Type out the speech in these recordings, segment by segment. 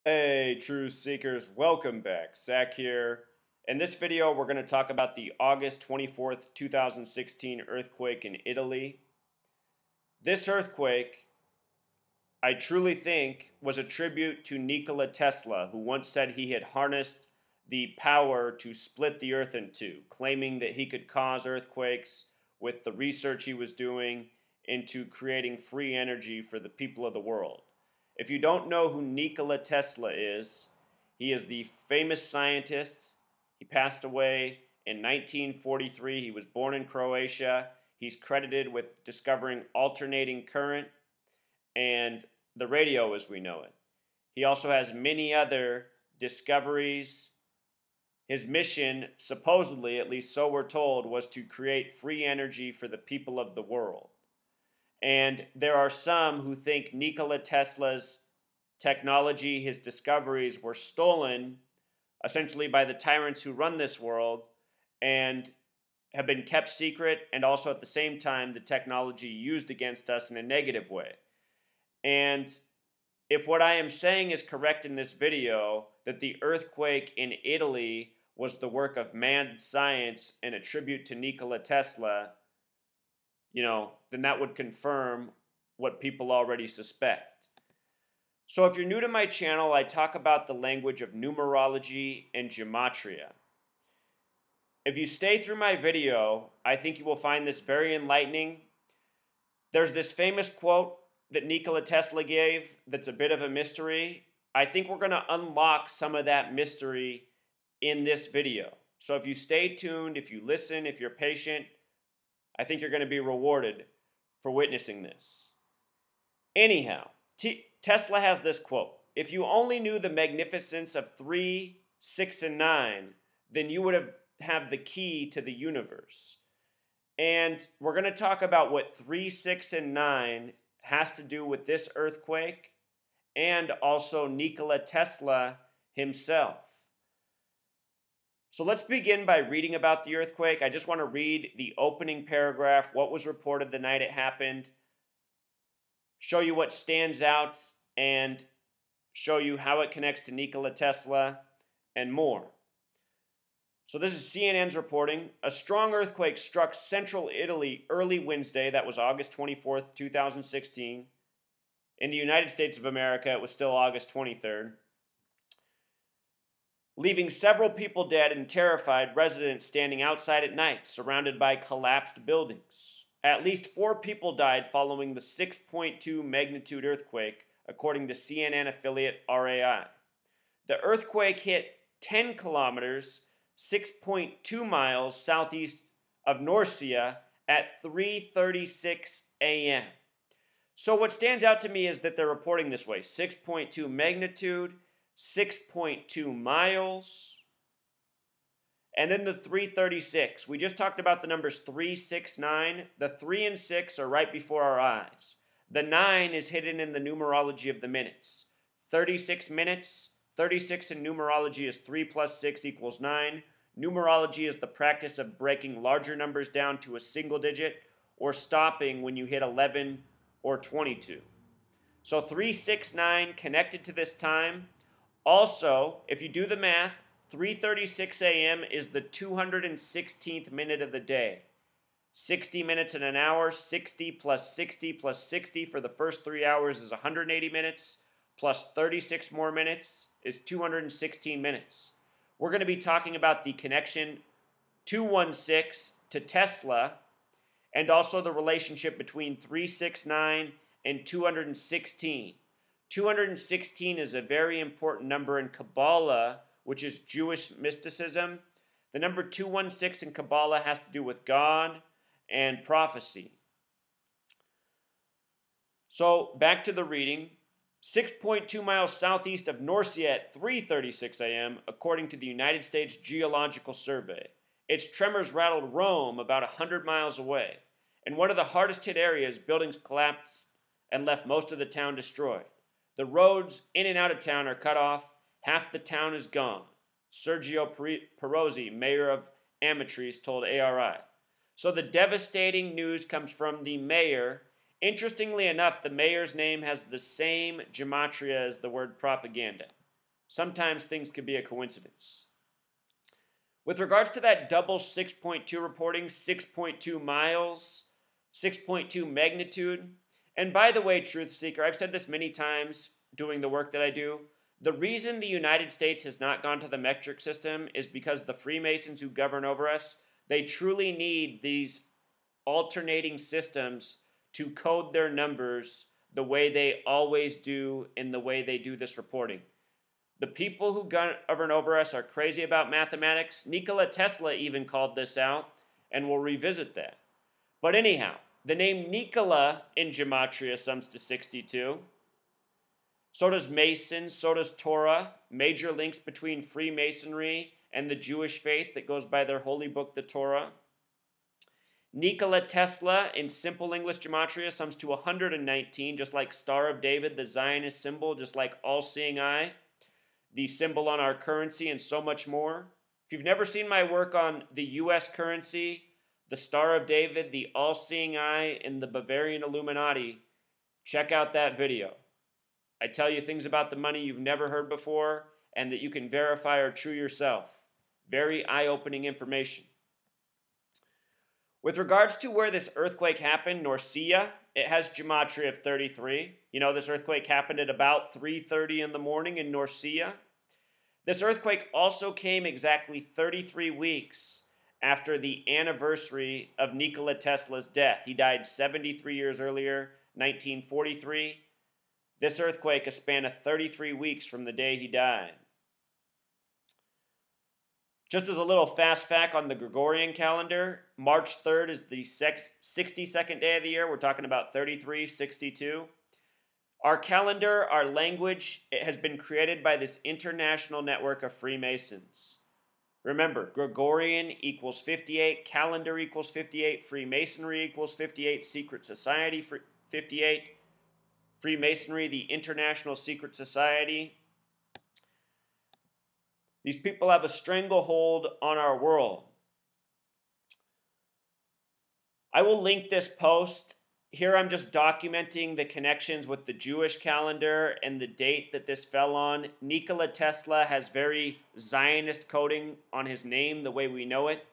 Hey, Truth Seekers, welcome back. Zach here. In this video, we're going to talk about the August 24th, 2016 earthquake in Italy. This earthquake, I truly think, was a tribute to Nikola Tesla, who once said he had harnessed the power to split the earth in two, claiming that he could cause earthquakes with the research he was doing into creating free energy for the people of the world. If you don't know who Nikola Tesla is, he is the famous scientist. He passed away in 1943. He was born in Croatia. He's credited with discovering alternating current and the radio as we know it. He also has many other discoveries. His mission, supposedly, at least so we're told, was to create free energy for the people of the world. And there are some who think Nikola Tesla's technology, his discoveries, were stolen essentially by the tyrants who run this world and have been kept secret, and also at the same time the technology used against us in a negative way. And if what I am saying is correct in this video, that the earthquake in Italy was the work of mad science and a tribute to Nikola Tesla, then that would confirm what people already suspect. So if you're new to my channel, I talk about the language of numerology and gematria. If you stay through my video, I think you will find this very enlightening. There's this famous quote that Nikola Tesla gave that's a bit of a mystery. I think we're going to unlock some of that mystery in this video. So if you stay tuned, if you listen, if you're patient, I think you're going to be rewarded for witnessing this. Anyhow, Tesla has this quote: "If you only knew the magnificence of 3, 6, and 9, then you would have the key to the universe." And we're going to talk about what 3, 6, and 9 has to do with this earthquake and also Nikola Tesla himself. So let's begin by reading about the earthquake. I just want to read the opening paragraph, what was reported the night it happened, show you what stands out, and show you how it connects to Nikola Tesla, and more. So this is CNN's reporting. A strong earthquake struck central Italy early Wednesday, that was August 24th, 2016. In the United States of America, it was still August 23rd. Leaving several people dead and terrified residents standing outside at night, surrounded by collapsed buildings. At least 4 people died following the 6.2 magnitude earthquake, according to CNN affiliate RAI. The earthquake hit 10 kilometers, 6.2 miles southeast of Norcia at 3:36 a.m. So what stands out to me is that they're reporting this way: 6.2 magnitude, 6.2 miles, and then the 336. We just talked about the numbers 3, 6, 9. The 3 and 6 are right before our eyes. The 9 is hidden in the numerology of the minutes. 36 minutes, 36 in numerology is 3 plus 6 equals 9. Numerology is the practice of breaking larger numbers down to a single digit or stopping when you hit 11 or 22. So 369 connected to this time. Also, if you do the math, 3:36 a.m. is the 216th minute of the day. 60 minutes in an hour, 60 plus 60 plus 60 for the first 3 hours is 180 minutes, plus 36 more minutes is 216 minutes. We're going to be talking about the connection 216 to Tesla, and also the relationship between 369 and 216. 216 is a very important number in Kabbalah, which is Jewish mysticism. The number 216 in Kabbalah has to do with God and prophecy. So back to the reading. 6.2 miles southeast of Norcia at 3:36 a.m., according to the United States Geological Survey. Its tremors rattled Rome about 100 miles away. In one of the hardest hit areas, buildings collapsed and left most of the town destroyed. The roads in and out of town are cut off. Half the town is gone. Sergio Perozzi, mayor of Amatrice, told ARI. So the devastating news comes from the mayor. Interestingly enough, the mayor's name has the same gematria as the word propaganda. Sometimes things could be a coincidence. With regards to that double 6.2 reporting, 6.2 miles, 6.2 magnitude, and by the way, Truth Seeker, I've said this many times doing the work that I do. The reason the United States has not gone to the metric system is because the Freemasons who govern over us, they truly need these alternating systems to code their numbers the way they always do in the way they do this reporting. The people who govern over us are crazy about mathematics. Nikola Tesla even called this out, and we'll revisit that. But anyhow, the name Nikola in Gematria sums to 62. So does Mason, so does Torah, major links between Freemasonry and the Jewish faith that goes by their holy book, the Torah. Nikola Tesla in simple English Gematria sums to 119, just like Star of David, the Zionist symbol, just like all-seeing eye, the symbol on our currency, and so much more. If you've never seen my work on the U.S. currency, the Star of David, the all-seeing eye, and the Bavarian Illuminati, check out that video. I tell you things about the money you've never heard before and that you can verify are true yourself. Very eye-opening information. With regards to where this earthquake happened, Norcia, it has Gematria of 33. You know, this earthquake happened at about 3:30 in the morning in Norcia. This earthquake also came exactly 33 weeks after the anniversary of Nikola Tesla's death. He died 73 years earlier, 1943. This earthquake, a span of 33 weeks from the day he died. Just as a little fast fact on the Gregorian calendar, March 3rd is the 62nd day of the year. We're talking about 3362. Our calendar, our language, it has been created by this international network of Freemasons. Remember, Gregorian equals 58, calendar equals 58, Freemasonry equals 58, secret society 58, Freemasonry, the International Secret Society. These people have a stranglehold on our world. I will link this post. Here I'm just documenting the connections with the Jewish calendar and the date that this fell on. Nikola Tesla has very Zionist coding on his name, the way we know it.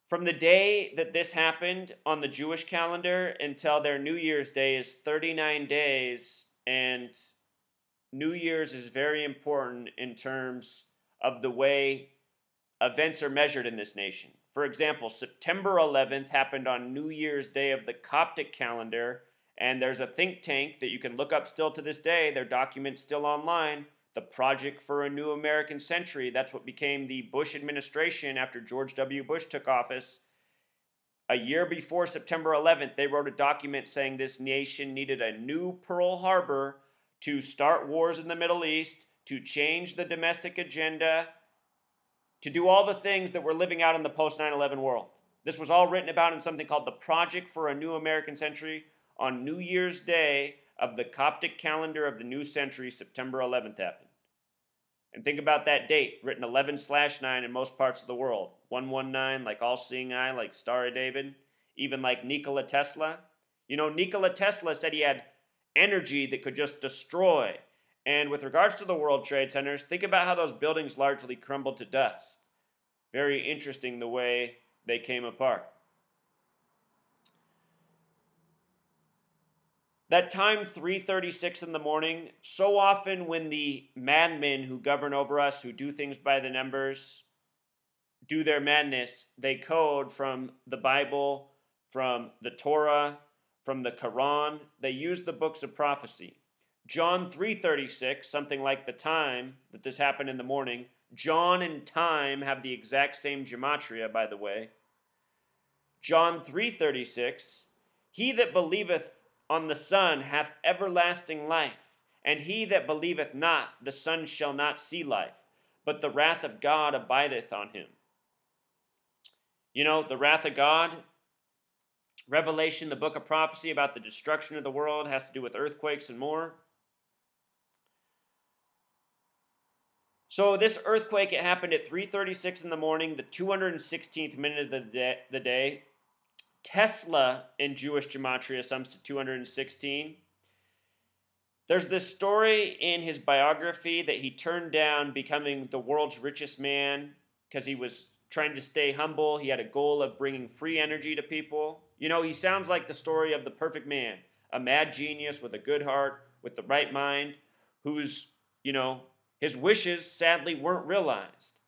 From the day that this happened on the Jewish calendar until their New Year's Day is 39 days, and New Year's is very important in terms of the way events are measured in this nation. For example, September 11th happened on New Year's Day of the Coptic calendar, and there's a think tank that you can look up still to this day, their document's still online, the Project for a New American Century. That's what became the Bush administration after George W. Bush took office. A year before September 11th, they wrote a document saying this nation needed a new Pearl Harbor to start wars in the Middle East, to change the domestic agenda, to do all the things that we're living out in the post-9/11 world. This was all written about in something called the Project for a New American Century on New Year's Day of the Coptic calendar of the new century. September 11th happened. And think about that date, written 11/9 in most parts of the world. 119, like all-seeing eye, like Star of David, even like Nikola Tesla. You know, Nikola Tesla said he had energy that could just destroy. And with regards to the World Trade Centers, think about how those buildings largely crumbled to dust. Very interesting the way they came apart. That time, 3:36 in the morning, so often when the madmen who govern over us, who do things by the numbers, do their madness, they code from the Bible, from the Torah, from the Quran. They use the books of prophecy. John 3:36, something like the time that this happened in the morning. John and time have the exact same gematria, by the way. John 3:36, he that believeth on the Son hath everlasting life, and he that believeth not, the Son shall not see life, but the wrath of God abideth on him. You know, the wrath of God, Revelation, the book of prophecy about the destruction of the world, has to do with earthquakes and more. So this earthquake, it happened at 3:36 in the morning, the 216th minute of the day. Tesla in Jewish gematria sums to 216. There's this story in his biography that he turned down becoming the world's richest man because he was trying to stay humble. He had a goal of bringing free energy to people. You know, he sounds like the story of the perfect man, a mad genius with a good heart, with the right mind, whose, his wishes sadly weren't realized.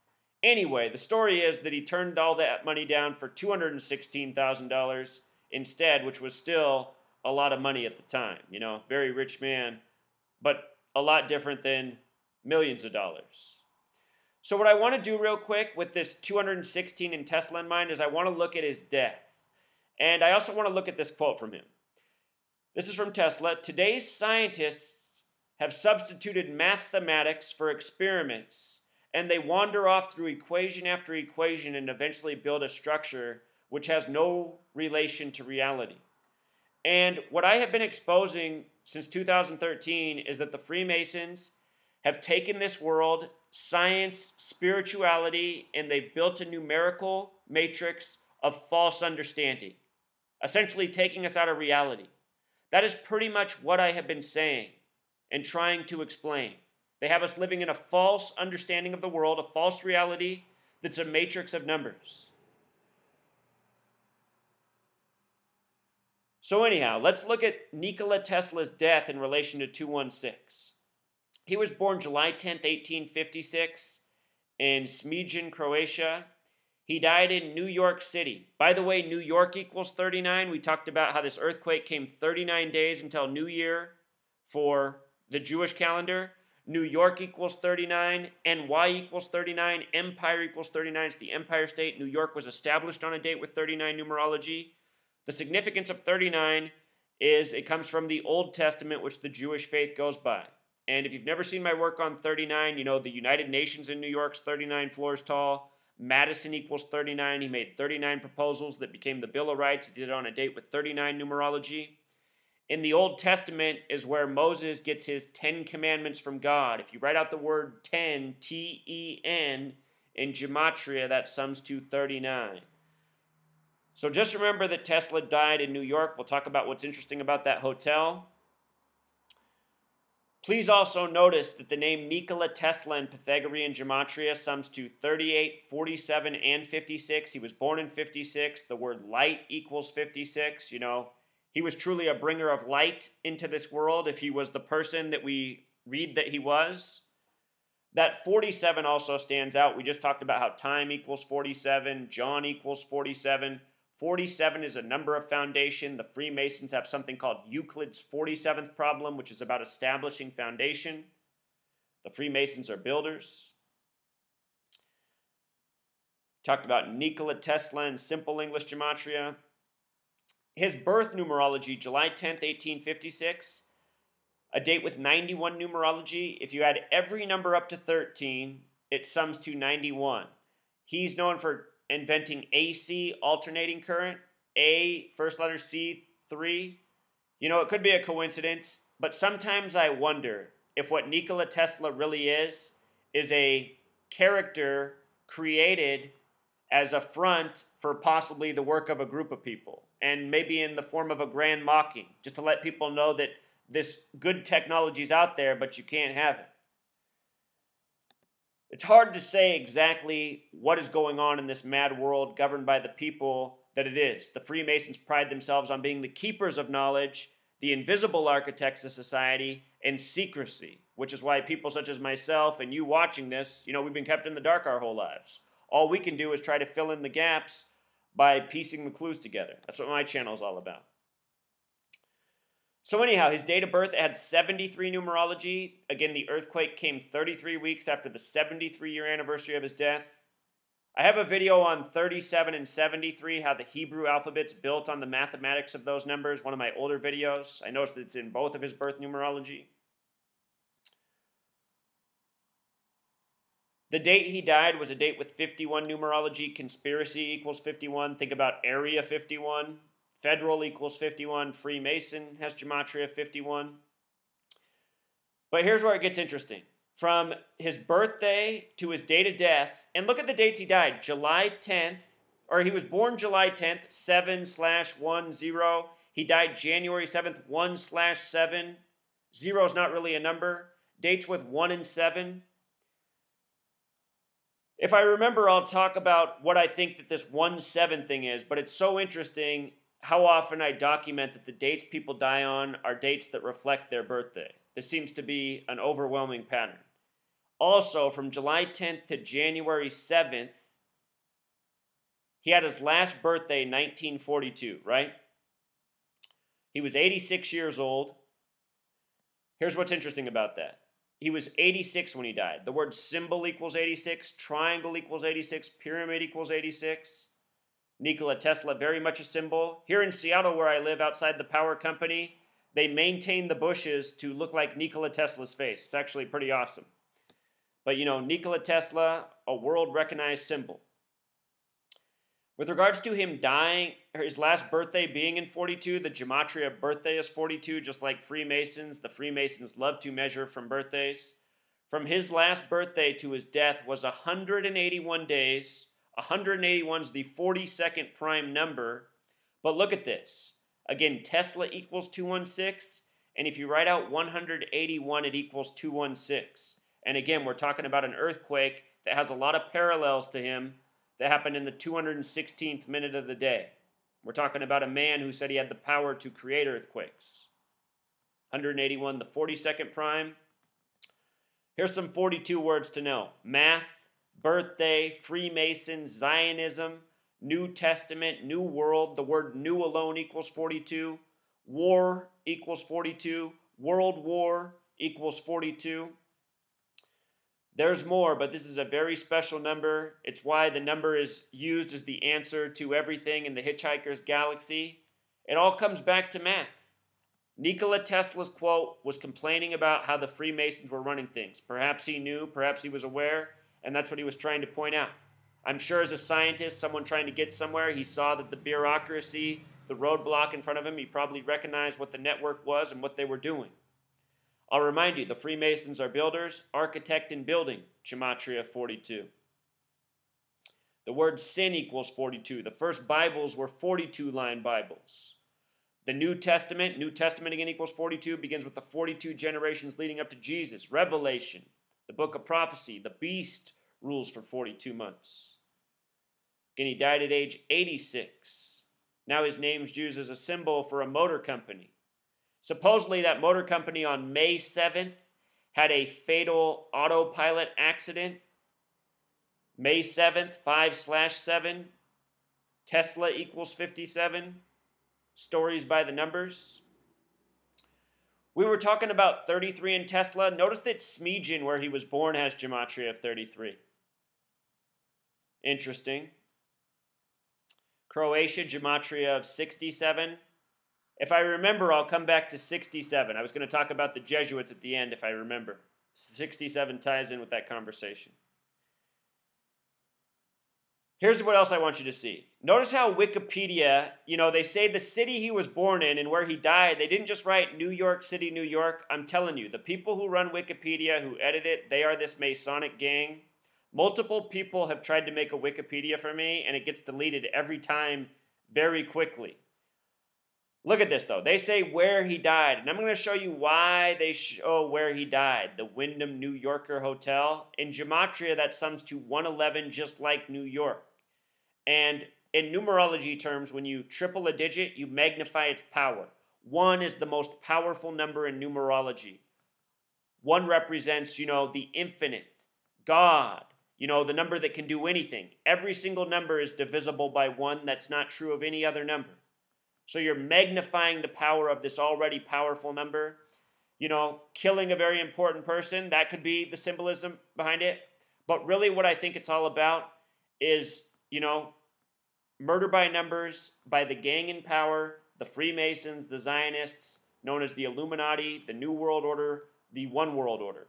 Anyway, the story is that he turned all that money down for $216,000 instead, which was still a lot of money at the time. Very rich man, but a lot different than millions of dollars. So what I want to do real quick with this 216 in Tesla in mind is I want to look at his death. And I also want to look at this quote from him. This is from Tesla. Today's scientists have substituted mathematics for experiments, and they wander off through equation after equation and eventually build a structure which has no relation to reality. And what I have been exposing since 2013 is that the Freemasons have taken this world, science, spirituality, and they've built a numerical matrix of false understanding, essentially taking us out of reality. That is pretty much what I have been saying and trying to explain. They have us living in a false understanding of the world, a false reality that's a matrix of numbers. So anyhow, let's look at Nikola Tesla's death in relation to 216. He was born July 10th, 1856 in Smiljan, Croatia. He died in New York City. By the way, New York equals 39. We talked about how this earthquake came 39 days until New Year for the Jewish calendar. New York equals 39, NY equals 39, Empire equals 39. It's the Empire State. New York was established on a date with 39 numerology. The significance of 39 is it comes from the Old Testament, which the Jewish faith goes by. And if you've never seen my work on 39, the United Nations in New York's 39 floors tall. Madison equals 39. He made 39 proposals that became the Bill of Rights. He did it on a date with 39 numerology. In the Old Testament is where Moses gets his 10 commandments from God. If you write out the word 10, T-E-N, in gematria, that sums to 39. So just remember that Tesla died in New York. We'll talk about what's interesting about that hotel. Please also notice that the name Nikola Tesla in Pythagorean gematria sums to 38, 47, and 56. He was born in 56. The word light equals 56. He was truly a bringer of light into this world if he was the person that we read that he was. That 47 also stands out. We just talked about how time equals 47, John equals 47. 47 is a number of foundation. The Freemasons have something called Euclid's 47th problem, which is about establishing foundation. The Freemasons are builders. Talked about Nikola Tesla in simple English gematria. His birth numerology, July 10th, 1856, a date with 91 numerology. If you add every number up to 13, it sums to 91. He's known for inventing AC, alternating current, A, first letter C, 3. It could be a coincidence, but sometimes I wonder if what Nikola Tesla really is a character created as a front for possibly the work of a group of people, and maybe in the form of a grand mocking, just to let people know that this good technology is out there, but you can't have it. It's hard to say exactly what is going on in this mad world governed by the people that it is. The Freemasons pride themselves on being the keepers of knowledge, the invisible architects of society, and secrecy, which is why people such as myself and you watching this, we've been kept in the dark our whole lives. All we can do is try to fill in the gaps by piecing the clues together. That's what my channel is all about. So anyhow, his date of birth had 73 numerology. Again, the earthquake came 33 weeks after the 73-year anniversary of his death. I have a video on 37 and 73, how the Hebrew alphabet's built on the mathematics of those numbers, one of my older videos. I noticed that it's in both of his birth numerology. The date he died was a date with 51 numerology. Conspiracy equals 51. Think about Area 51. Federal equals 51. Freemason has gematria 51. But here's where it gets interesting. From his birthday to his date of death, and look at the dates he died. July 10th, or he was born July 10th, 7/10. He died January 7th, 1/7. 0 is not really a number. Dates with 1 and 7. If I remember, I'll talk about what I think that this 1-7 thing is, but it's so interesting how often I document that the dates people die on are dates that reflect their birthday. This seems to be an overwhelming pattern. Also, from July 10th to January 7th, he had his last birthday in 1942, right? He was 86 years old. Here's what's interesting about that. He was 86 when he died. The word symbol equals 86, triangle equals 86, pyramid equals 86. Nikola Tesla, very much a symbol. Here in Seattle, where I live, outside the power company, they maintain the bushes to look like Nikola Tesla's face. It's actually pretty awesome. But, Nikola Tesla, a world-recognized symbol. With regards to him dying, or his last birthday being in 42, the gematria birthday is 42, just like Freemasons. The Freemasons love to measure from birthdays. From his last birthday to his death was 181 days. 181 is the 42nd prime number. But look at this. Again, Tesla equals 216. And if you write out 181, it equals 216. And again, we're talking about an earthquake that has a lot of parallels to him that happened in the 216th minute of the day. We're talking about a man who said he had the power to create earthquakes. 181, the 42nd prime. Here's some 42 words to know. Math, birthday, Freemasons, Zionism, New Testament, New World. The word new alone equals 42. War equals 42. World War equals 42. There's more, but this is a very special number. It's why the number is used as the answer to everything in the Hitchhiker's Galaxy. It all comes back to math. Nikola Tesla's quote was complaining about how the Freemasons were running things. Perhaps he knew, perhaps he was aware, and that's what he was trying to point out. I'm sure as a scientist, someone trying to get somewhere, he saw that the bureaucracy, the roadblock in front of him, he probably recognized what the network was and what they were doing. I'll remind you, the Freemasons are builders, architect, and building, gematria 42. The word sin equals 42. The first Bibles were 42-line Bibles. The New Testament again equals 42, begins with the 42 generations leading up to Jesus. Revelation, the book of prophecy, the beast rules for 42 months. Again, he died at age 86. Now his name's used as a symbol for a motor company. Supposedly, that motor company on May 7th had a fatal autopilot accident. May 7th, 5/7. Tesla equals 57. Stories by the numbers. We were talking about 33 in Tesla. Notice that Smeagol, where he was born, has gematria of 33. Interesting. Croatia, gematria of 67. If I remember, I'll come back to 67. I was going to talk about the Jesuits at the end, if I remember. 67 ties in with that conversation. Here's what else I want you to see. Notice how Wikipedia, they say the city he was born in and where he died, they didn't just write New York City, New York. I'm telling you, the people who run Wikipedia, who edit it, they are this Masonic gang. Multiple people have tried to make a Wikipedia for me, and it gets deleted every time very quickly. Look at this, though. They say where he died, and I'm going to show you why they show where he died. The Wyndham New Yorker Hotel. In gematria, that sums to 111, just like New York. And in numerology terms, when you triple a digit, you magnify its power. 1 is the most powerful number in numerology. 1 represents, the infinite, God, the number that can do anything. Every single number is divisible by 1. That's not true of any other number. So you're magnifying the power of this already powerful number. Killing a very important person, that could be the symbolism behind it. But really what I think it's all about is, murder by numbers by the gang in power, the Freemasons, the Zionists, known as the Illuminati, the New World Order, the One World Order.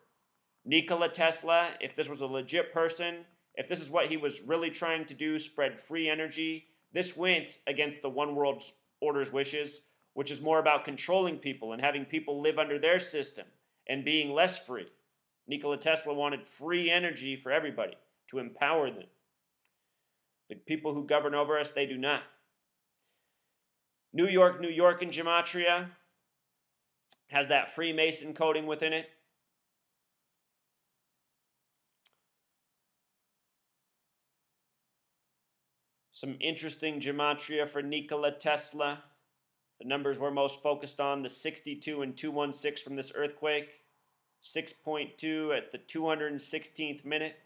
Nikola Tesla, if this was a legit person, if this is what he was really trying to do, spread free energy, this went against the One World Order's wishes, which is more about controlling people and having people live under their system and being less free. Nikola Tesla wanted free energy for everybody, to empower them. The people who govern over us, they do not. New York in gematria. Has that Freemason coating within it. Some interesting gematria for Nikola Tesla. The numbers we're most focused on, the 62 and 216 from this earthquake. 6.2 at the 216th minute.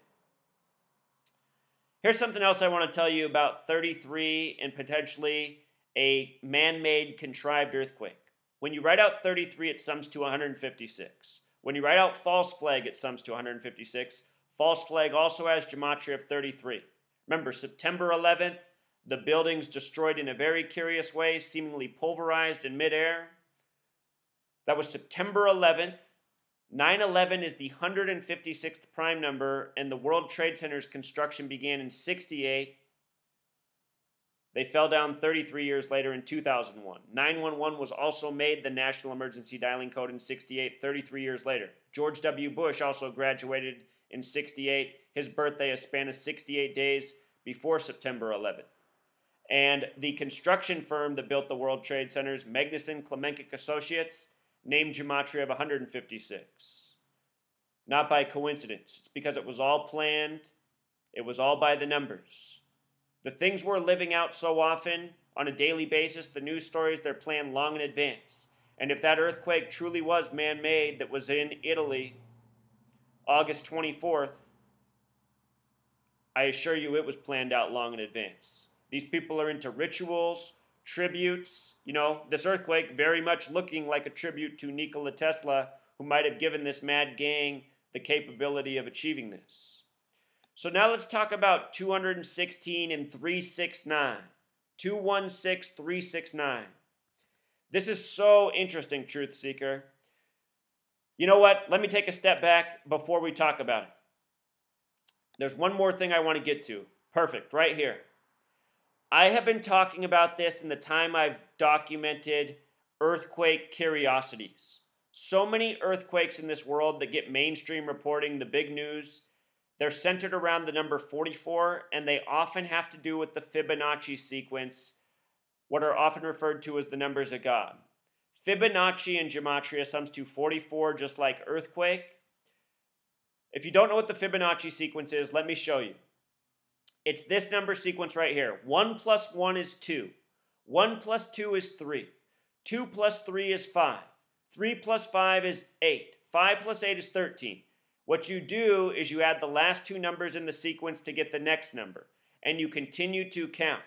Here's something else I want to tell you about 33 and potentially a man-made contrived earthquake. When you write out 33, it sums to 156. When you write out false flag, it sums to 156. False flag also has gematria of 33. Remember, September 11th, the buildings destroyed in a very curious way, seemingly pulverized in midair. That was September 11th. 9/11 is the 156th prime number, and the World Trade Center's construction began in 68. They fell down 33 years later in 2001. 911 was also made the national emergency dialing code in 68, 33 years later. George W. Bush also graduated in 68. His birthday a span of 68 days before September 11th. And the construction firm that built the World Trade Centers, Magnuson Klemenkic Associates, named gematria of 156. Not by coincidence. It's because it was all planned. It was all by the numbers. The things we're living out so often on a daily basis, the news stories, they're planned long in advance. And if that earthquake truly was man-made that was in Italy, August 24th, I assure you it was planned out long in advance. These people are into rituals, tributes. You know, this earthquake very much looking like a tribute to Nikola Tesla, who might have given this mad gang the capability of achieving this. So now let's talk about 216 and 369. 216, 369. This is so interesting, Truth Seeker. You know what? Let me take a step back before we talk about it. There's one more thing I want to get to. Perfect, right here. I have been talking about this in the time I've documented earthquake curiosities. So many earthquakes in this world that get mainstream reporting, the big news, they're centered around the number 44, and they often have to do with the Fibonacci sequence, what are often referred to as the numbers of God. Fibonacci in gematria sums to 44, just like earthquake. If you don't know what the Fibonacci sequence is, let me show you. It's this number sequence right here. 1 plus 1 is 2. 1 plus 2 is 3. 2 plus 3 is 5. 3 plus 5 is 8. 5 plus 8 is 13. What you do is you add the last two numbers in the sequence to get the next number, and you continue to count.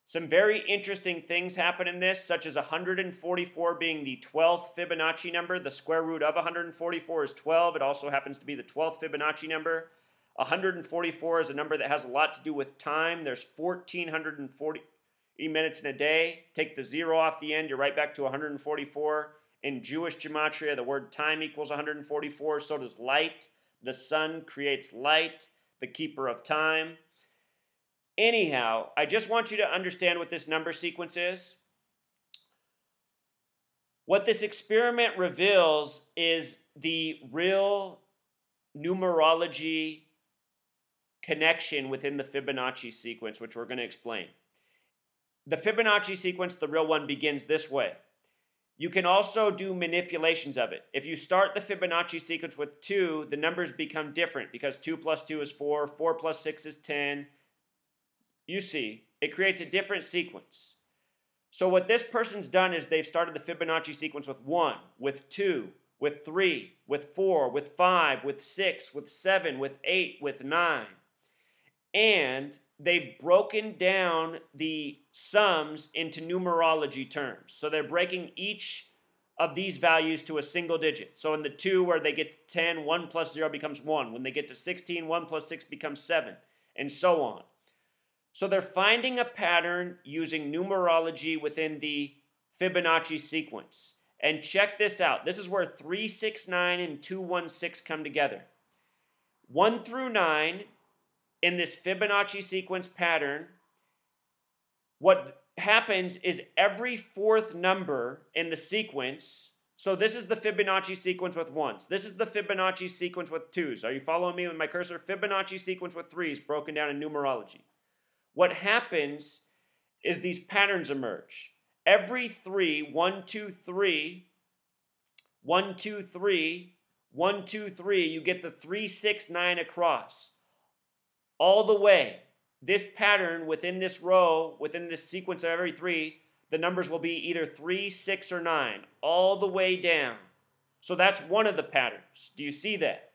Some very interesting things happen in this, such as 144 being the 12th Fibonacci number. The square root of 144 is 12. It also happens to be the 12th Fibonacci number. 144 is a number that has a lot to do with time. There's 1,440 minutes in a day. Take the 0 off the end, you're right back to 144. In Jewish gematria, the word time equals 144. So does light. The sun creates light, the keeper of time. Anyhow, I just want you to understand what this number sequence is. What this experiment reveals is the real numerology connection within the Fibonacci sequence, which we're going to explain. The Fibonacci sequence, the real one, begins this way. You can also do manipulations of it. If you start the Fibonacci sequence with 2, the numbers become different because 2 plus 2 is 4, 4 plus 6 is 10. You see, it creates a different sequence. So what this person's done is they've started the Fibonacci sequence with 1, with 2, with 3, with 4, with 5, with 6, with 7, with 8, with 9. And they've broken down the sums into numerology terms. So they're breaking each of these values to a single digit. So in the 2 where they get to 10, 1 plus 0 becomes 1. When they get to 16, 1 plus 6 becomes 7, and so on. So they're finding a pattern using numerology within the Fibonacci sequence. And check this out. This is where 369 and 216 come together. 1 through 9 in this Fibonacci sequence pattern, what happens is every fourth number in the sequence, so this is the Fibonacci sequence with 1s. This is the Fibonacci sequence with 2s. Are you following me with my cursor? Fibonacci sequence with 3s broken down in numerology. What happens is these patterns emerge. Every 3, 1, 2, 3, 1, 2, 3, 1, 2, 3, you get the 3, 6, 9 across. All the way. This pattern within this row, within this sequence of every 3, the numbers will be either 3, 6, or 9, all the way down. So that's one of the patterns. Do you see that?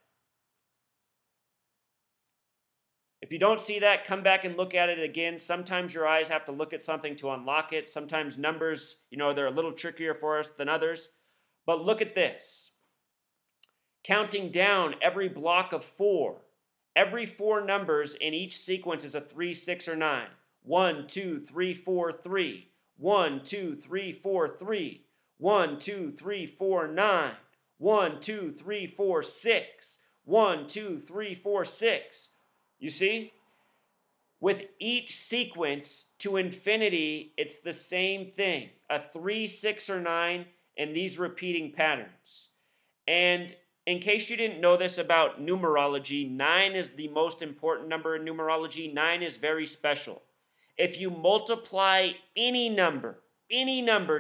If you don't see that, come back and look at it again. Sometimes your eyes have to look at something to unlock it. Sometimes numbers, they're a little trickier for us than others. But look at this. Counting down every block of 4. Every 4 numbers in each sequence is a 3, 6, or 9. 1, 2, 3, 4, 3. 1, 2, 3, 4, 3. 1, 2, 3, 4, 9. 1, 2, 3, 4, 6. 1, 2, 3, 4, 6. You see? With each sequence to infinity, it's the same thing. A 3, 6, or 9 and these repeating patterns. And in case you didn't know this about numerology, 9 is the most important number in numerology. 9 is very special. If you multiply any number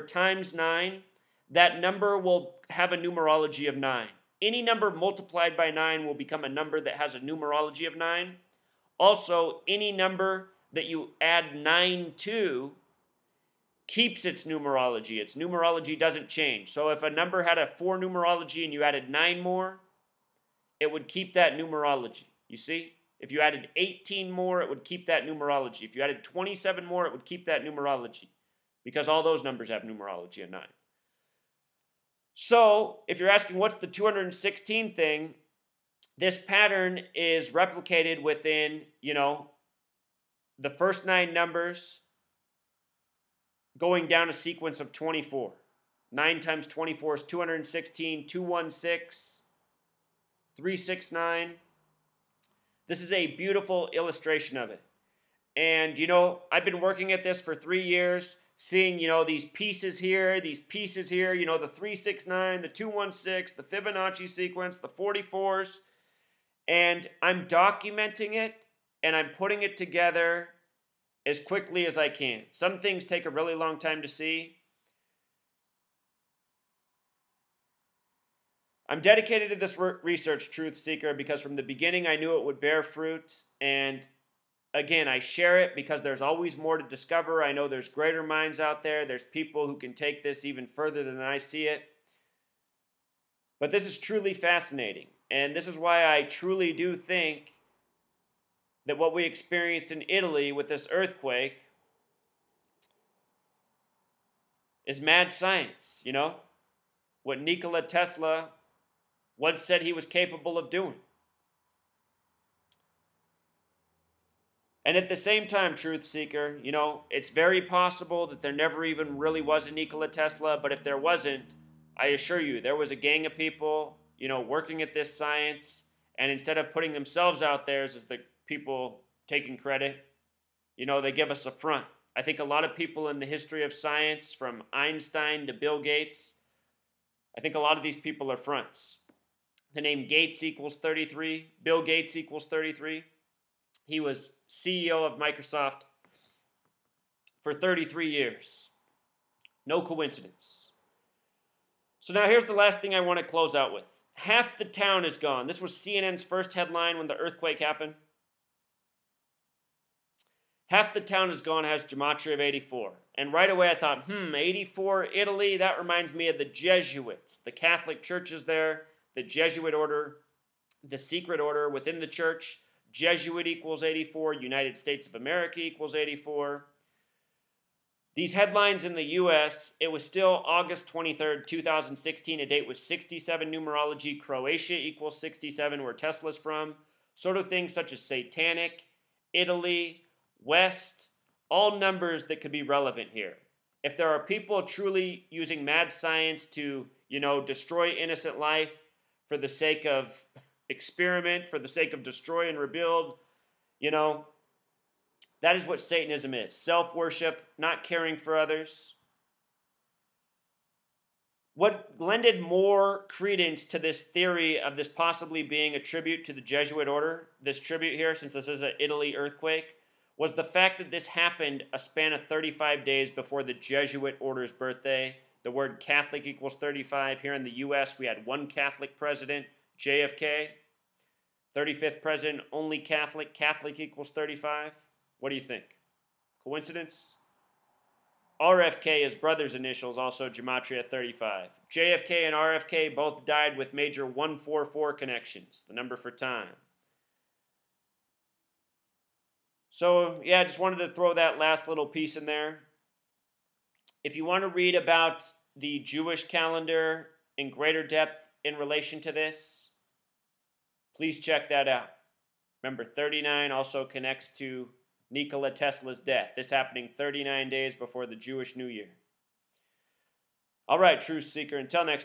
times 9, that number will have a numerology of 9. Any number multiplied by 9 will become a number that has a numerology of 9. Also, any number that you add 9 to keeps its numerology. Its numerology doesn't change. So if a number had a 4 numerology and you added 9 more, it would keep that numerology. You see? If you added 18 more, it would keep that numerology. If you added 27 more, it would keep that numerology. Because all those numbers have numerology of 9. So, if you're asking what's the 216 thing, this pattern is replicated within, the first 9 numbers going down a sequence of 24. 9 times 24 is 216, 216, 369. This is a beautiful illustration of it. And, I've been working at this for 3 years, seeing, these pieces here, the 369, the 216, the Fibonacci sequence, the 44s. And I'm documenting it, and I'm putting it together as quickly as I can. Some things take a really long time to see. I'm dedicated to this research, Truth Seeker, because from the beginning I knew it would bear fruit. And again, I share it because there's always more to discover. I know there's greater minds out there. There's people who can take this even further than I see it. But this is truly fascinating. And this is why I truly do think that what we experienced in Italy with this earthquake is mad science, What Nikola Tesla once said he was capable of doing. And at the same time, Truth Seeker, it's very possible that there never even really was a Nikola Tesla, but if there wasn't, I assure you, there was a gang of people, working at this science, and instead of putting themselves out there as the people taking credit, they give us a front. I think a lot of people in the history of science, from Einstein to Bill Gates, I think a lot of these people are fronts. The name Gates equals 33. Bill Gates equals 33. He was CEO of Microsoft for 33 years. No coincidence. So now here's the last thing I want to close out with. Half the town is gone. This was CNN's first headline when the earthquake happened. Half the town is gone has gematria of 84. And right away I thought, 84, Italy, that reminds me of the Jesuits. The Catholic Church is there, the Jesuit order, the secret order within the church. Jesuit equals 84, United States of America equals 84. These headlines in the U.S., it was still August 23rd, 2016. A date with 67 numerology. Croatia equals 67, where Tesla's from. Sort of things such as satanic, Italy, West, all numbers that could be relevant here. If there are people truly using mad science to, destroy innocent life for the sake of experiment, for the sake of destroy and rebuild, that is what Satanism is. Self-worship, not caring for others. What lended more credence to this theory of this possibly being a tribute to the Jesuit order, this tribute here, since this is an Italy earthquake, was the fact that this happened a span of 35 days before the Jesuit order's birthday. The word Catholic equals 35. Here in the U.S., we had one Catholic president, JFK. 35th president, only Catholic. Catholic equals 35. What do you think? Coincidence? RFK, his brother's initials, also gematria 35. JFK and RFK both died with major 144 connections, the number for time. So, yeah, I just wanted to throw that last little piece in there. If you want to read about the Jewish calendar in greater depth in relation to this, please check that out. Remember, 39 also connects to Nikola Tesla's death. This happening 39 days before the Jewish New Year. All right, Truth Seeker, until next time.